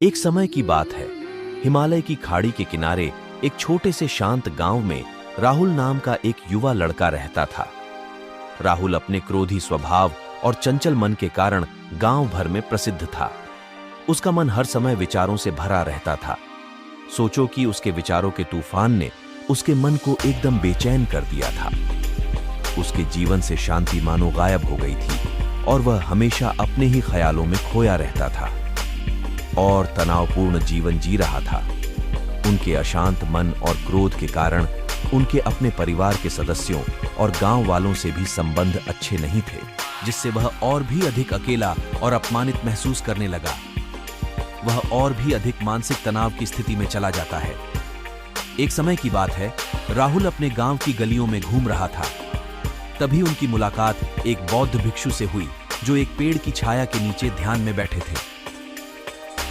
एक समय की बात है। हिमालय की खाड़ी के किनारे एक छोटे से शांत गांव में राहुल नाम का एक युवा लड़का रहता था। राहुल अपने क्रोधी स्वभाव और चंचल मन के कारण गांव भर में प्रसिद्ध था। उसका मन हर समय विचारों से भरा रहता था। सोचो कि उसके विचारों के तूफान ने उसके मन को एकदम बेचैन कर दिया था। उसके जीवन से शांति मानो गायब हो गई थी और वह हमेशा अपने ही ख्यालों में खोया रहता था और तनावपूर्ण जीवन जी रहा था। उनके अशांत मन और क्रोध के कारण उनके अपने परिवार के सदस्यों और गांव वालों से भी संबंध अच्छे नहीं थे, जिससे वह और भी अधिक अकेला और अपमानित महसूस करने लगा। वह और भी अधिक मानसिक तनाव की स्थिति में चला जाता है। एक समय की बात है, राहुल अपने गांव की गलियों में घूम रहा था। तभी उनकी मुलाकात एक बौद्ध भिक्षु से हुई जो एक पेड़ की छाया के नीचे ध्यान में बैठे थे।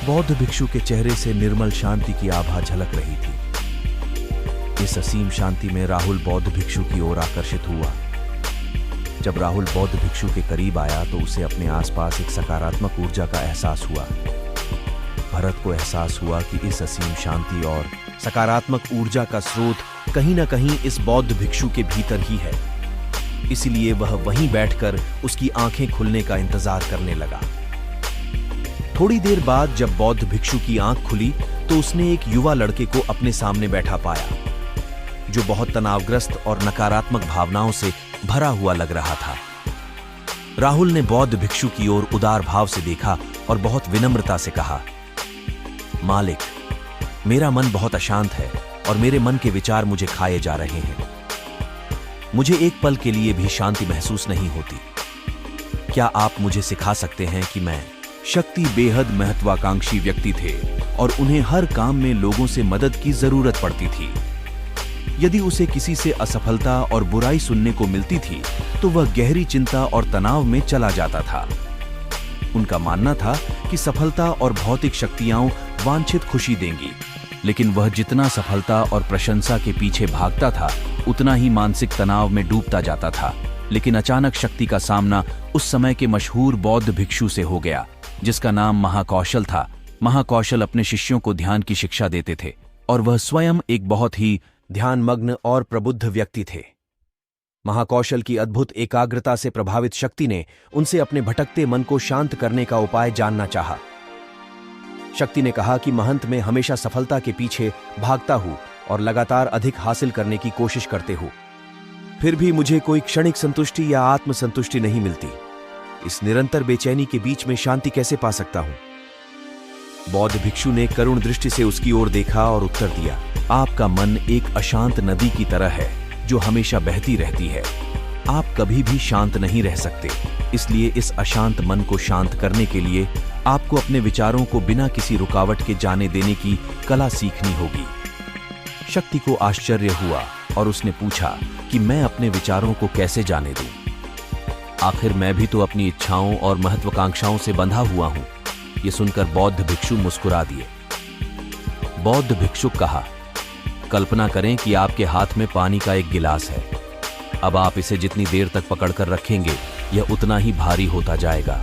बौद्ध भिक्षु के चेहरे से निर्मल शांति की आभा झलक रही थी। इस असीम शांति में राहुल बौद्ध भिक्षु की ओर आकर्षित हुआ। जब राहुल बौद्ध भिक्षु के करीब आया तो उसे अपने आसपास एक सकारात्मक ऊर्जा का एहसास हुआ। भरत को एहसास हुआ कि इस असीम शांति और सकारात्मक ऊर्जा का स्रोत कहीं न कहीं इस बौद्ध भिक्षु के भीतर ही है। इसलिए वह वहीं बैठकर उसकी आंखें खुलने का इंतजार करने लगा। थोड़ी देर बाद जब बौद्ध भिक्षु की आंख खुली तो उसने एक युवा लड़के को अपने सामने बैठा पाया, जो बहुत तनावग्रस्त और नकारात्मक भावनाओं से भरा हुआ लग रहा था। राहुल ने बौद्ध भिक्षु की ओर उदार भाव से देखा और बहुत विनम्रता से कहा, मालिक, मेरा मन बहुत अशांत है और मेरे मन के विचार मुझे खाए जा रहे हैं। मुझे एक पल के लिए भी शांति महसूस नहीं होती। क्या आप मुझे सिखा सकते हैं कि मैं शक्ति बेहद महत्वाकांक्षी व्यक्ति थे और उन्हें हर काम में लोगों से मदद की जरूरत पड़ती थी। यदि उसे किसी से असफलता और बुराई सुनने को मिलती थी तो वह गहरी चिंता और तनाव में चला जाता था। उनका मानना था कि सफलता और भौतिक शक्तियां वांछित खुशी देंगी, लेकिन वह जितना सफलता और प्रशंसा के पीछे भागता था उतना ही मानसिक तनाव में डूबता जाता था। लेकिन अचानक शक्ति का सामना उस समय के मशहूर बौद्ध भिक्षु से हो गया, जिसका नाम महाकौशल था। महाकौशल अपने शिष्यों को ध्यान की शिक्षा देते थे और वह स्वयं एक बहुत ही ध्यानमग्न और प्रबुद्ध व्यक्ति थे। महाकौशल की अद्भुत एकाग्रता से प्रभावित शक्ति ने उनसे अपने भटकते मन को शांत करने का उपाय जानना चाहा। शक्ति ने कहा कि महंत में हमेशा सफलता के पीछे भागता हूं और लगातार अधिक हासिल करने की कोशिश करते हो, फिर भी मुझे कोई क्षणिक संतुष्टि या आत्मसंतुष्टि नहीं मिलती। इस निरंतर बेचैनी के बीच में शांति कैसे पा सकता हूं? बौद्ध भिक्षु ने करुण दृष्टि से उसकी ओर देखा और उत्तर दिया, आपका मन एक अशांत नदी की तरह है जो हमेशा बहती रहती है। आप कभी भी शांत नहीं रह सकते। इसलिए इस अशांत मन को शांत करने के लिए आपको अपने विचारों को बिना किसी रुकावट के जाने देने की कला सीखनी होगी। शक्ति को आश्चर्य हुआ और उसने पूछा कि मैं अपने विचारों को कैसे जाने दूं? आखिर मैं भी तो अपनी इच्छाओं और महत्वाकांक्षाओं से बंधा हुआ हूं। यह सुनकर बौद्ध भिक्षु मुस्कुरा दिए। बौद्ध भिक्षुक कहा, कल्पना करें कि आपके हाथ में पानी का एक गिलास है। अब आप इसे जितनी देर तक पकड़कर रखेंगे यह उतना ही भारी होता जाएगा।